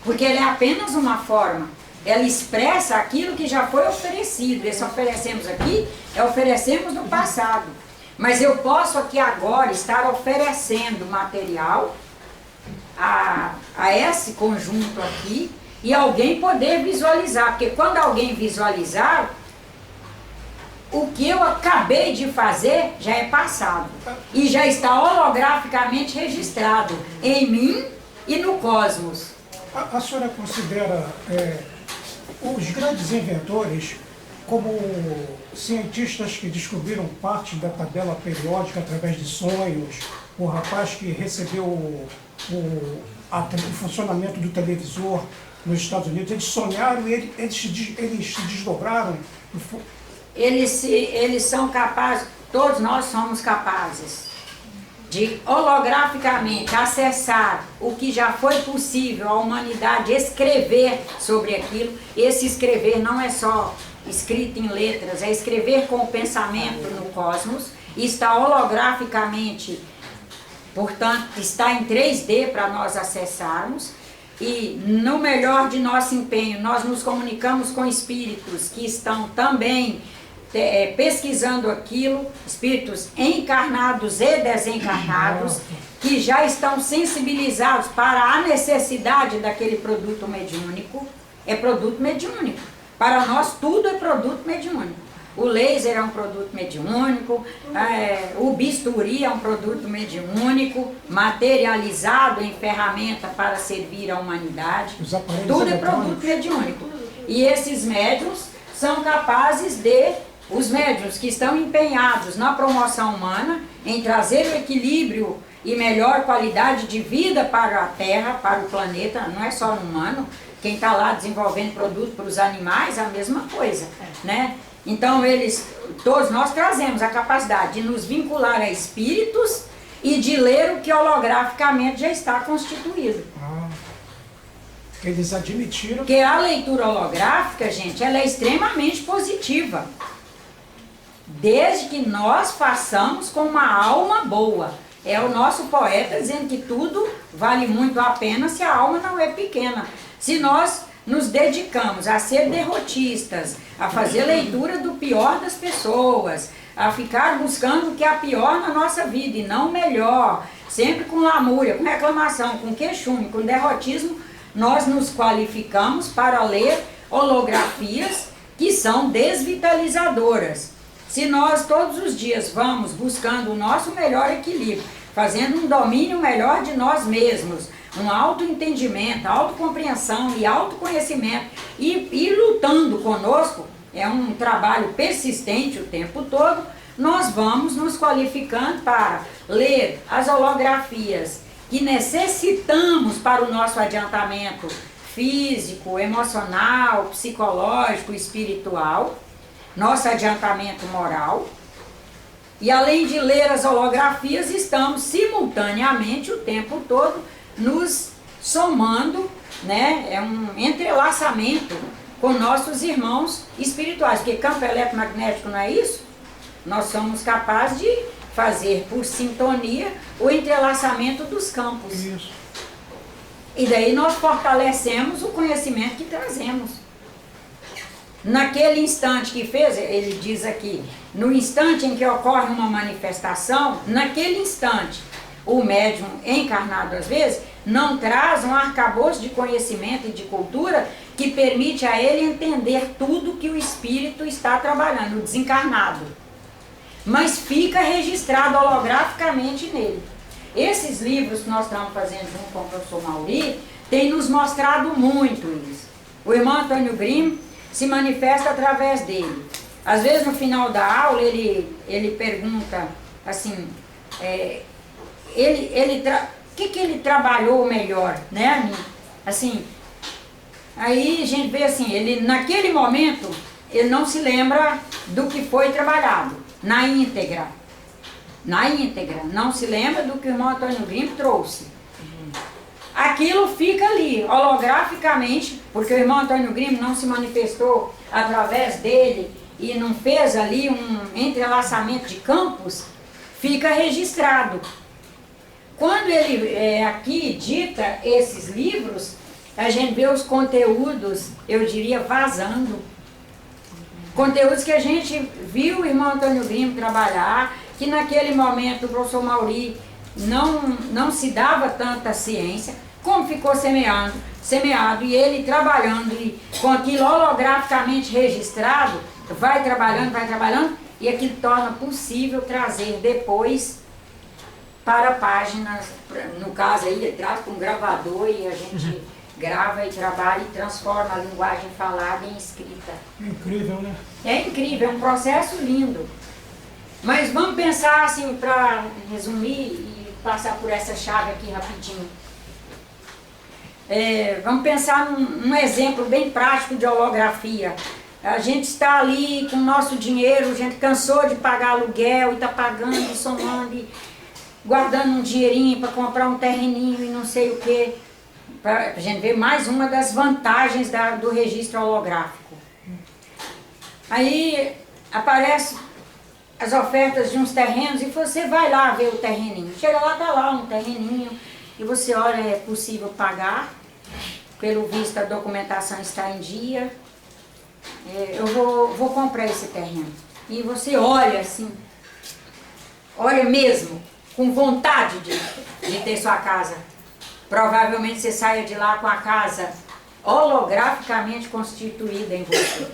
Porque ela é apenas uma forma. Ela expressa aquilo que já foi oferecido. Esse oferecemos aqui, oferecemos no passado. Mas eu posso aqui agora estar oferecendo material a esse conjunto aqui e alguém poder visualizar. Porque quando alguém visualizar, o que eu acabei de fazer já é passado. E já está holograficamente registrado em mim e no cosmos. A senhora considera os grandes inventores como cientistas que descobriram parte da tabela periódica através de sonhos, o rapaz que recebeu o funcionamento do televisor nos Estados Unidos, eles sonharam e eles se desdobraram. Eles são capazes, todos nós somos capazes de holograficamente acessar o que já foi possível a humanidade escrever sobre aquilo. Esse escrever não é só escrito em letras, é escrever com o pensamento no cosmos, e está holograficamente, portanto, está em 3D para nós acessarmos. E no melhor de nosso empenho, nós nos comunicamos com espíritos que estão também pesquisando aquilo, espíritos encarnados e desencarnados, que já estão sensibilizados para a necessidade daquele produto mediúnico. É produto mediúnico. Para nós tudo é produto mediúnico. O laser é um produto mediúnico, o bisturi é um produto mediúnico, materializado em ferramenta para servir à humanidade. Tudo é produto mediúnico. E esses médiuns são capazes os médiuns que estão empenhados na promoção humana, em trazer o equilíbrio e melhor qualidade de vida para a Terra, para o planeta, não é só no humano. Quem está lá desenvolvendo produto para os animais é a mesma coisa, né? Então todos nós trazemos a capacidade de nos vincular a espíritos e de ler o que holograficamente já está constituído. Eles admitiram... Porque a leitura holográfica, gente, ela é extremamente positiva. Desde que nós façamos com uma alma boa. É o nosso poeta dizendo que tudo vale muito a pena se a alma não é pequena. Se nós nos dedicamos a ser derrotistas, a fazer leitura do pior das pessoas, a ficar buscando o que é pior na nossa vida e não o melhor, sempre com lamúria, com reclamação, com queixume, com derrotismo, nós nos qualificamos para ler holografias que são desvitalizadoras. Se nós todos os dias vamos buscando o nosso melhor equilíbrio, fazendo um domínio melhor de nós mesmos, um autoentendimento, autocompreensão e autoconhecimento, e lutando conosco, é um trabalho persistente o tempo todo, nós vamos nos qualificando para ler as holografias que necessitamos para o nosso adiantamento físico, emocional, psicológico, espiritual, nosso adiantamento moral. E além de ler as holografias, estamos simultaneamente o tempo todo nos somando, né, é um entrelaçamento com nossos irmãos espirituais, porque campo eletromagnético não é isso? Nós somos capazes de fazer por sintonia o entrelaçamento dos campos. Isso. E daí nós fortalecemos o conhecimento que trazemos. Naquele instante que fez, ele diz aqui, no instante em que ocorre uma manifestação, naquele instante, o médium encarnado às vezes não traz um arcabouço de conhecimento e de cultura que permite a ele entender tudo que o espírito está trabalhando, o desencarnado. Mas fica registrado holograficamente nele. Esses livros que nós estamos fazendo junto com o professor Mauri têm nos mostrado muito isso. O irmão Antônio Grimm se manifesta através dele. Às vezes no final da aula ele pergunta assim, o que ele trabalhou melhor, né? Assim, aí a gente vê assim, ele naquele momento ele não se lembra do que foi trabalhado na íntegra, não se lembra do que o irmão Antônio Grimm trouxe. Aquilo fica ali, holograficamente, porque o irmão Antônio Grimm não se manifestou através dele e não fez ali um entrelaçamento de campos, fica registrado. Quando ele aqui dita esses livros, a gente vê os conteúdos, eu diria, vazando. Conteúdos que a gente viu o irmão Antônio Grimm trabalhar, que naquele momento o professor Mauri não se dava tanta ciência, como ficou semeado, e ele trabalhando, e com aquilo holograficamente registrado, vai trabalhando, e aquilo torna possível trazer depois para páginas, no caso aí ele traz com um gravador e a gente grava e trabalha e transforma a linguagem falada em escrita. Incrível, né? É incrível, é um processo lindo. Mas vamos pensar assim, para resumir e passar por essa chave aqui rapidinho. Vamos pensar num exemplo bem prático de holografia. A gente está ali com o nosso dinheiro, a gente cansou de pagar aluguel e está pagando e somando e guardando um dinheirinho para comprar um terreninho e não sei o que. Para a gente ver mais uma das vantagens do registro holográfico. Aí aparecem as ofertas de uns terrenos e você vai lá ver o terreninho. Chega lá, está lá um terreninho e você olha, é possível pagar, pelo visto a documentação está em dia, eu vou comprar esse terreno. E você olha assim, olha mesmo, com vontade de ter sua casa. Provavelmente você saia de lá com a casa holograficamente constituída em você.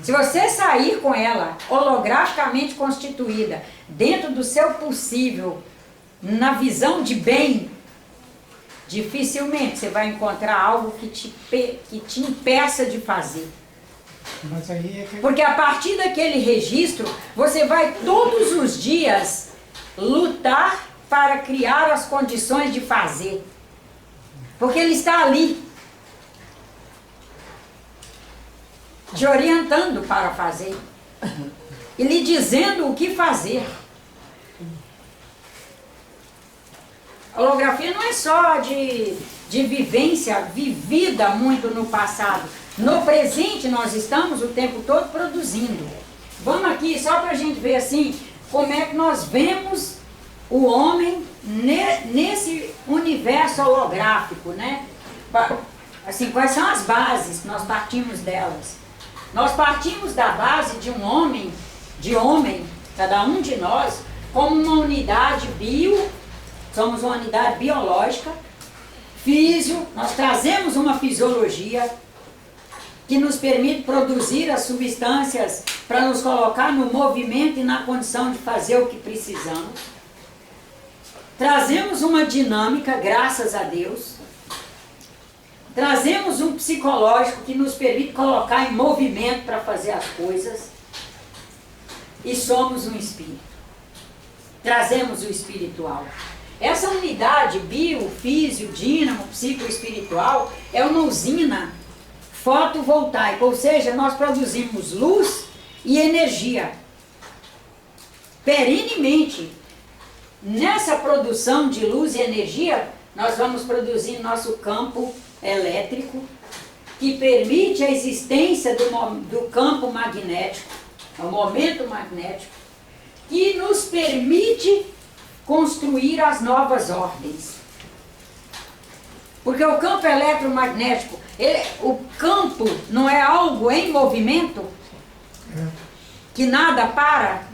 Se você sair com ela holograficamente constituída, dentro do seu possível, na visão de bem, dificilmente você vai encontrar algo que te impeça de fazer. Mas aí Porque a partir daquele registro, você vai todos os dias lutar para criar as condições de fazer. Porque ele está ali, te orientando para fazer e lhe dizendo o que fazer. A holografia não é só de vivência vivida muito no passado. No presente nós estamos o tempo todo produzindo. Vamos aqui só para a gente ver assim como é que nós vemos o homem nesse universo holográfico, né? Assim, quais são as bases que nós partimos delas? Nós partimos da base de um homem, cada um de nós, como uma unidade somos uma unidade biológica, nós trazemos uma fisiologia que nos permite produzir as substâncias para nos colocar no movimento e na condição de fazer o que precisamos. Trazemos uma dinâmica, graças a Deus. Trazemos um psicológico que nos permite colocar em movimento para fazer as coisas. E somos um espírito. Trazemos o espiritual. Essa unidade bio, físio, dínamo, psicoespiritual é uma usina fotovoltaica, ou seja, nós produzimos luz e energia. Perenemente, nessa produção de luz e energia, nós vamos produzir nosso campo elétrico, que permite a existência do campo magnético, o momento magnético, que nos permite construir as novas ordens. Porque o campo eletromagnético, o campo não é algo em movimento, que nada para,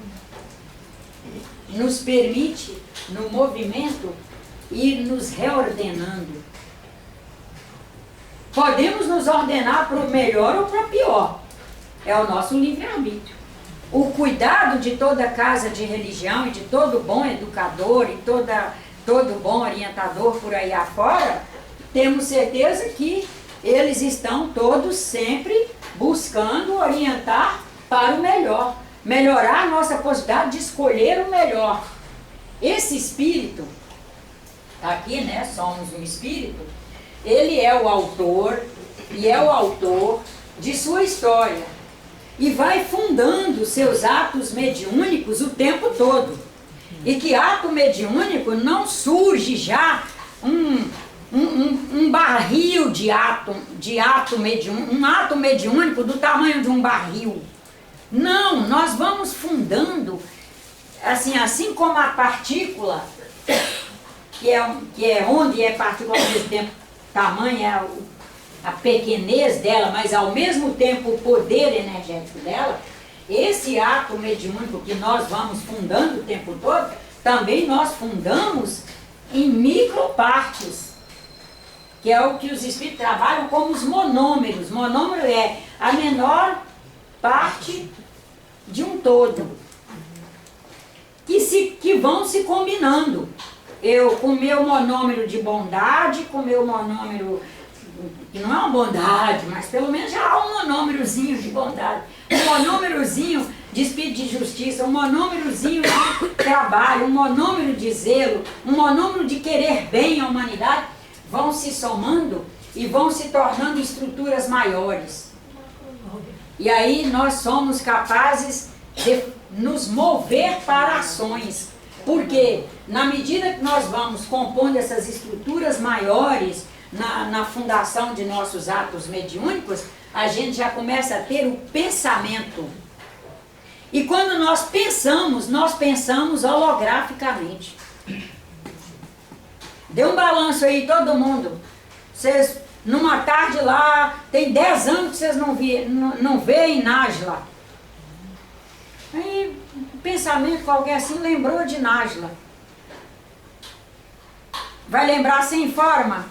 nos permite, no movimento, ir nos reordenando. Podemos nos ordenar para o melhor ou para o pior. É o nosso livre-arbítrio. O cuidado de toda casa de religião e de todo bom educador e todo bom orientador por aí afora, temos certeza que eles estão todos sempre buscando orientar para o melhor. Melhorar a nossa possibilidade de escolher o melhor. Esse espírito, aqui, né, somos um espírito, ele é o autor e é o autor de sua história e vai fundando seus atos mediúnicos o tempo todo. E que ato mediúnico não surge já um barril de ato mediúnico, um ato mediúnico do tamanho de um barril. Não, nós vamos fundando, assim como a partícula, que é onde é partícula ao mesmo tempo, tamanho é a pequenez dela, mas ao mesmo tempo o poder energético dela, esse ato mediúnico que nós vamos fundando o tempo todo, também nós fundamos em micropartes, que é o que os espíritos trabalham como os monômeros. Monômero é a menor parte de um todo, que vão se combinando. Eu com o meu monômero de bondade, com o meu monômero, que não é uma bondade, mas pelo menos já há um monômerozinho de bondade, um monômerozinho de espírito de justiça, um monômerozinho de trabalho, um monômero de zelo, um monômero de querer bem à humanidade, vão se somando e vão se tornando estruturas maiores. E aí nós somos capazes de nos mover para ações. Porque na medida que nós vamos compondo essas estruturas maiores na fundação de nossos atos mediúnicos, a gente já começa a ter o pensamento. E quando nós pensamos holograficamente. Dê um balanço aí, todo mundo. Vocês, numa tarde lá, tem 10 anos que vocês não veem Nájila. Aí, um pensamento qualquer assim, lembrou de Nájila. Vai lembrar sem forma?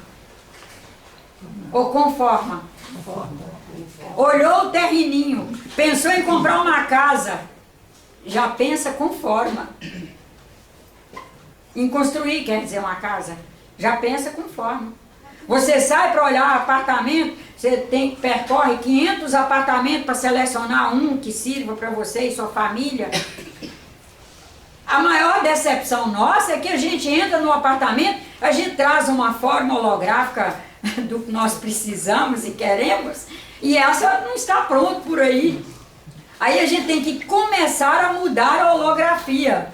Ou com forma? Olhou o terreninho, pensou em comprar uma casa, já pensa com forma. Em construir, quer dizer, uma casa, já pensa com forma. Você sai para olhar apartamento, você percorre 500 apartamentos para selecionar um que sirva para você e sua família. A maior decepção nossa é que a gente entra no apartamento, a gente traz uma forma holográfica do que nós precisamos e queremos, e essa não está pronta por aí. Aí a gente tem que começar a mudar a holografia.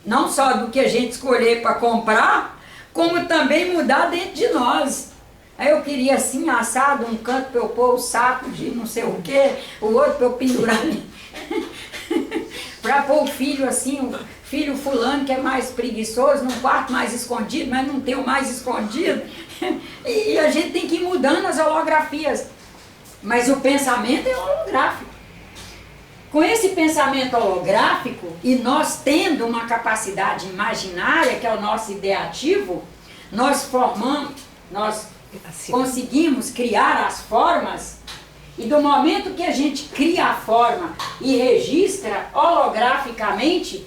Não só do que a gente escolher para comprar, como também mudar dentro de nós. Aí eu queria assim, assado, um canto para eu pôr o saco de não sei o que, o outro para eu pendurar ali. Para pôr o filho assim, o filho fulano que é mais preguiçoso, num quarto mais escondido, mas não tem o mais escondido. E a gente tem que ir mudando as holografias. Mas o pensamento é holográfico. Com esse pensamento holográfico, e nós tendo uma capacidade imaginária, que é o nosso ideativo, nós conseguimos criar as formas, e do momento que a gente cria a forma e registra holograficamente,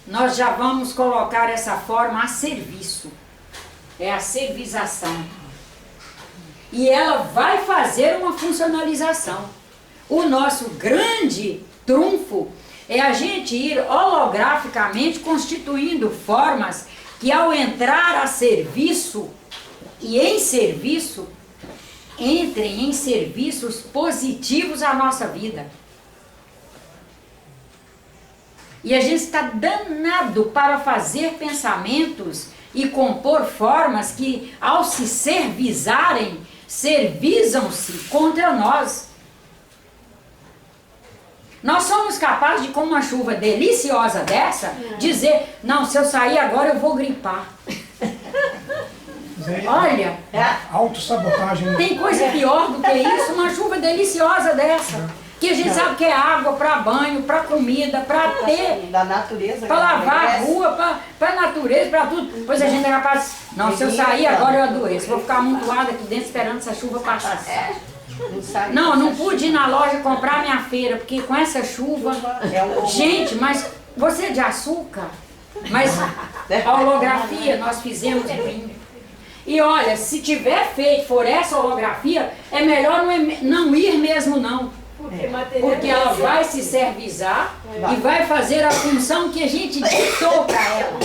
nós já vamos colocar essa forma a serviço. É a servização. E ela vai fazer uma funcionalização. O nosso grande trunfo é a gente ir holograficamente constituindo formas que, ao entrar a serviço e em serviço, entrem em serviços positivos à nossa vida. E a gente está danado para fazer pensamentos e compor formas que, ao se servizarem, servizam-se contra nós. Nós somos capazes de, com uma chuva deliciosa dessa, dizer, não, se eu sair agora eu vou gripar. Olha, autossabotagem. Tem coisa pior do que isso, uma chuva deliciosa dessa. Que a gente sabe que é água para banho, para comida, para ter, da natureza, para lavar a rua, para a natureza, para tudo. Pois a gente é capaz, não, se eu sair agora eu adoeço, vou ficar amontoada aqui dentro esperando essa chuva passar. Não pude ir na loja comprar minha feira, porque com essa chuva, gente, mas você é de açúcar, mas a holografia nós fizemos bem. E olha, se tiver feito, for essa holografia, é melhor não ir mesmo não. Porque ela vai se servizar e vai fazer a função que a gente ditou para ela.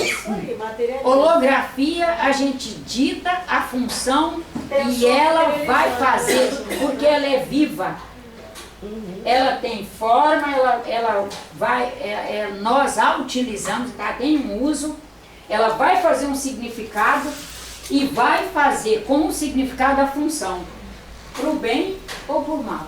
Holografia, a gente dita a função e ela vai fazer, porque ela é viva. Ela tem forma, nós a utilizamos, tá? Tem um uso, ela vai fazer um significado e vai fazer com o significado a função, para o bem ou para o mal.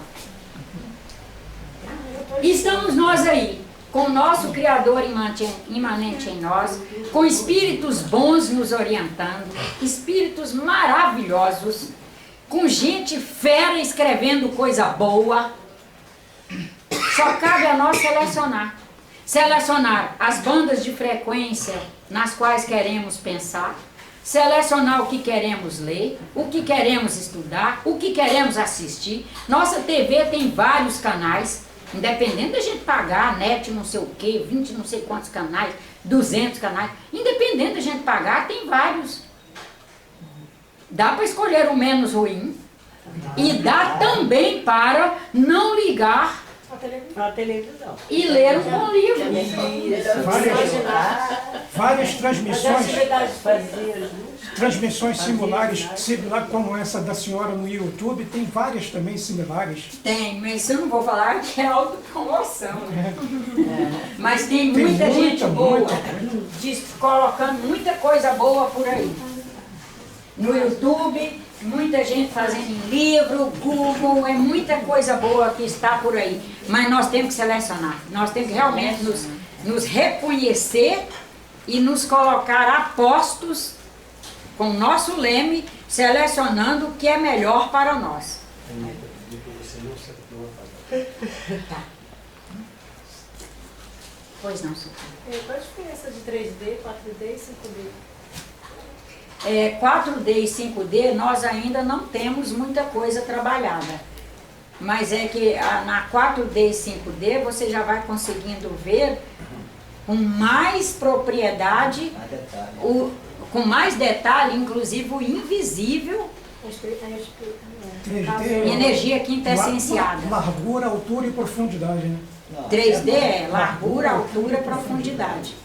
Estamos nós aí, com o nosso Criador imanente em nós, com espíritos bons nos orientando, espíritos maravilhosos, com gente fera escrevendo coisa boa. Só cabe a nós selecionar as bandas de frequência nas quais queremos pensar, selecionar o que queremos ler, o que queremos estudar, o que queremos assistir. Nossa TV tem vários canais. Independente da gente pagar, net não sei o que, 20 não sei quantos canais, 200 canais, independente da gente pagar, tem vários. Dá para escolher o menos ruim e dá também para não ligar a televisão e ler um bom livro. Várias transmissões similares como essa da senhora no YouTube, tem várias também similares. Tem, mas eu não vou falar que é autopromoção. Mas tem muita gente boa, colocando muita coisa boa por aí. No YouTube, muita gente fazendo em livro, Google, é muita coisa boa que está por aí. Mas nós temos que selecionar, nós temos que realmente nos reconhecer e nos colocar a postos com o nosso leme, selecionando o que é melhor para nós. Tá. Pois não, Sofia. Qual a diferença de 3D, 4D e 5D? 4D e 5D nós ainda não temos muita coisa trabalhada. Mas é que na 4D e 5D você já vai conseguindo ver com mais propriedade, com mais detalhe, inclusive o invisível, 3D, energia quintessenciada. Largura, altura e profundidade, né? 3D é largura, altura e profundidade.